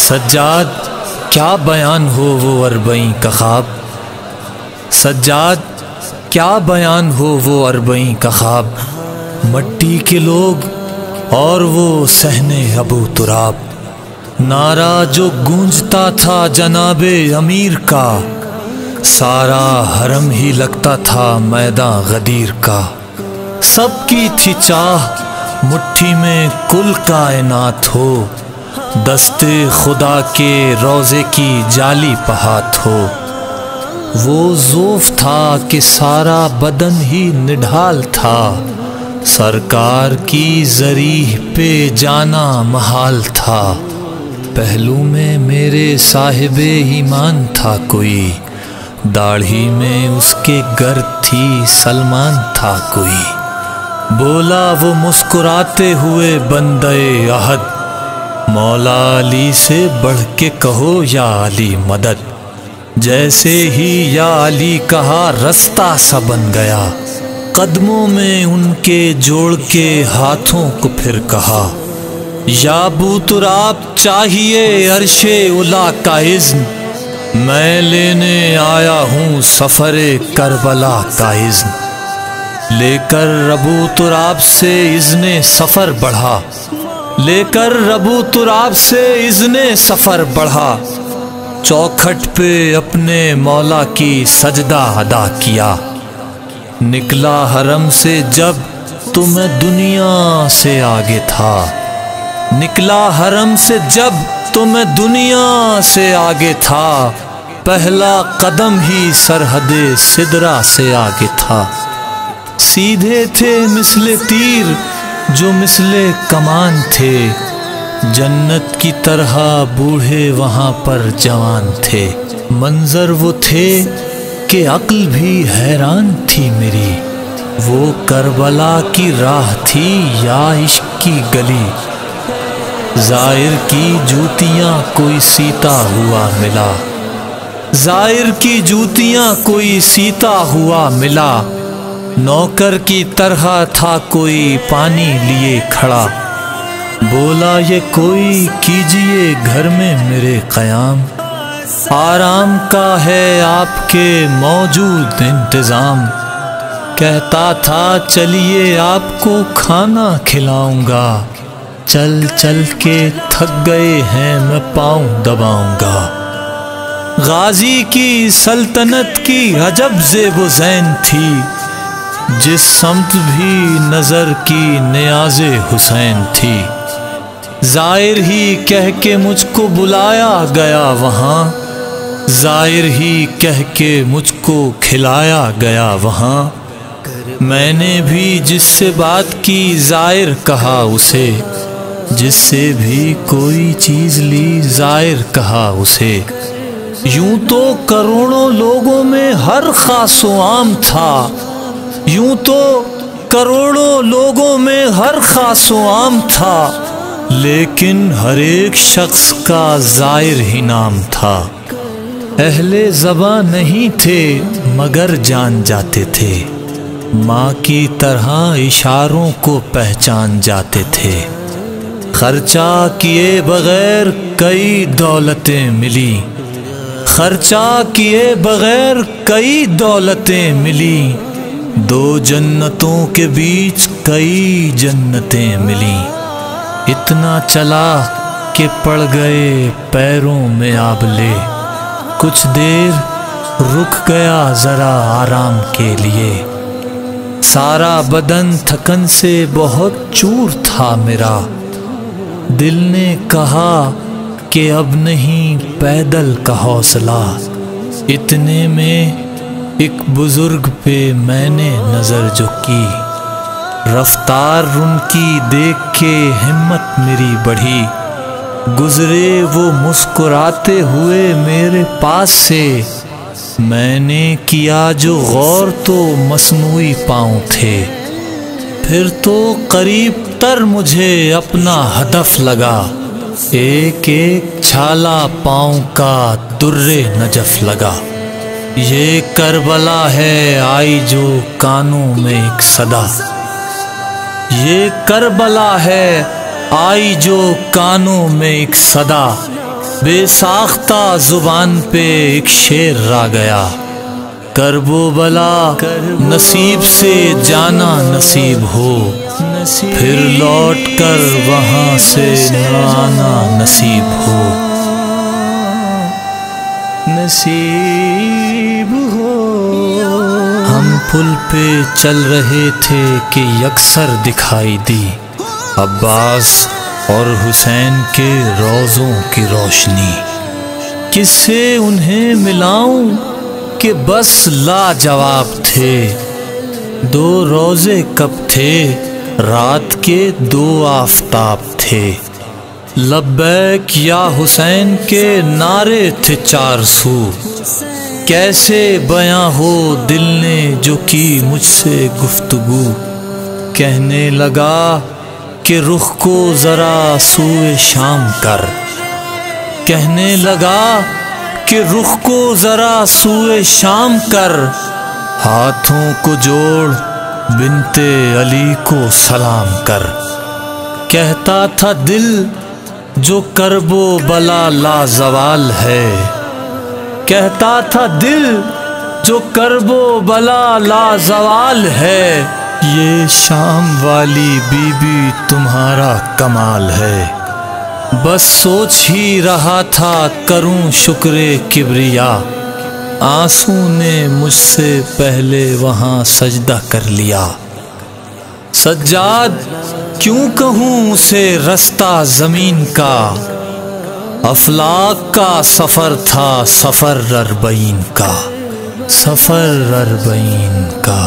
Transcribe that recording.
سجاد کیا بیان ہو وہ اربعین کا خواب، سجاد کیا بیان ہو وہ اربعین کا خواب، مٹی کے لوگ اور وہ صحن ابو تراب، نعرہ جو گونجتا تھا جناب امیر کا، سارا حرم ہی لگتا تھا میدان غدیر کا، سب کی تھی چاہ مٹھی میں کل کائنات ہو، دست خدا کے روضے کی جالی پہات ہو، وہ ذوف تھا کہ سارا بدن ہی نڈھال تھا، سرکار کی ذریح پہ جانا محال تھا، پہلو میں میرے صاحب ایمان تھا کوئی، داڑھی میں اس کے گر تھی سلمان تھا کوئی، بولا وہ مسکراتے ہوئے بندے عہد، مولا علی سے بڑھ کے کہو یا علی مدد، جیسے ہی یا علی کہا رستہ سا بن گیا، قدموں میں ان کے جوڑ کے ہاتھوں کو پھر کہا، یا ابو تراب چاہیے عرش اولا کا اذن، میں لینے آیا ہوں سفر کربلا کا اذن، لے کر ابو تراب سے اذن سفر بڑھا، لے کر ابو تراب سے اذن سفر بڑھا، چوکھٹ پہ اپنے مولا کی سجدہ ادا کیا، نکلا حرم سے جب تو میں دنیا سے آگے تھا، نکلا حرم سے جب تو میں دنیا سے آگے تھا، پہلا قدم ہی سرحد سدرہ سے آگے تھا، سیدھے تھے مثل تیر جو مثل کمان تھے، جنت کی طرح بوڑھے وہاں پر جوان تھے، منظر وہ تھے کہ عقل بھی حیران تھی میری، وہ کربلا کی راہ تھی یا عشق کی گلی، زائر کی جوتیاں کوئی سیتا ہوا ملا، زائر کی جوتیاں کوئی سیتا ہوا ملا، نوکر کی طرح تھا کوئی پانی لیے کھڑا، بولا یہ کوئی کیجئے گھر میں میرے قیام، آرام کا ہے آپ کے موجود انتظام، کہتا تھا چلیے آپ کو کھانا کھلاؤں گا، چل چل کے تھک گئے ہیں میں پاؤں دباؤں گا، غازی کی سلطنت کی عجب زیب و زین تھی، جس سمت بھی نظر کی نیاز حسین تھی، زائر ہی کہہ کے مجھ کو بلایا گیا وہاں، زائر ہی کہہ کے مجھ کو کھلایا گیا وہاں، میں نے بھی جس سے بات کی زائر کہا اسے، جس سے بھی کوئی چیز لی زائر کہا اسے، یوں تو کروڑوں لوگوں میں ہر خاص و عام تھا، یوں تو کروڑوں لوگوں میں ہر خاص و عام تھا، لیکن ہر ایک شخص کا زائر ہی نام تھا، اہل زباں نہیں تھے مگر جان جاتے تھے، ماں کی طرح اشاروں کو پہچان جاتے تھے، خرچہ کیے بغیر کئی دولتیں ملی، خرچہ کیے بغیر کئی دولتیں ملی، دو جنتوں کے بیچ کئی جنتیں ملیں، اتنا چلا کہ پڑ گئے پیروں میں آبلے، کچھ دیر رک گیا ذرا آرام کے لیے، سارا بدن تھکن سے بہت چور تھا میرا، دل نے کہا کہ اب نہیں پیدل کا حوصلہ، اتنے میں ایک بزرگ پہ میں نے نظر جو کی، رفتار ان کی دیکھ کے ہمت میری بڑھی، گزرے وہ مسکراتے ہوئے میرے پاس سے، میں نے کیا جو غور تو مصنوعی پاؤں تھے، پھر تو قریب تر مجھے اپنا ہدف لگا، ایک ایک چھالا پاؤں کا در نجف لگا، یہ کربلا ہے آئی جو کانوں میں ایک صدا، یہ کربلا ہے آئی جو کانوں میں ایک صدا، بے ساختہ زبان پہ ایک شعر را گیا، کرب و بلا نصیب سے جانا نصیب ہو، پھر لوٹ کر وہاں سے نہ آنا نصیب ہو، نصیب ہو۔ ہم پل پہ چل رہے تھے کہ یکسر دکھائی دی عباس اور حسین کے روزوں کی روشنی، کس سے انہیں ملاؤں کہ بس لاجواب تھے، دو روزے کب تھے رات کے دو آفتاب تھے، لبیک یا حسین کے نعرے تھے چار سو، کیسے بیاں ہو دل نے جو کی مجھ سے گفتگو، کہنے لگا کہ رخ کو ذرا سوئے شام کر، کہنے لگا کہ رخ کو ذرا سوئے شام کر، ہاتھوں کو جوڑ بنت علی کو سلام کر، کہتا تھا دل جو کرب و بلا لا زوال ہے، کہتا تھا دل جو کرب و بلا لا زوال ہے، یہ شام والی بی بی تمہارا کمال ہے، بس سوچ ہی رہا تھا کروں شکر کبریا، آنسو نے مجھ سے پہلے وہاں سجدہ کر لیا، سجاد کیوں کہوں اسے رستہ زمین کا، افلاک کا سفر تھا سفر اربعین کا، سفر اربعین کا۔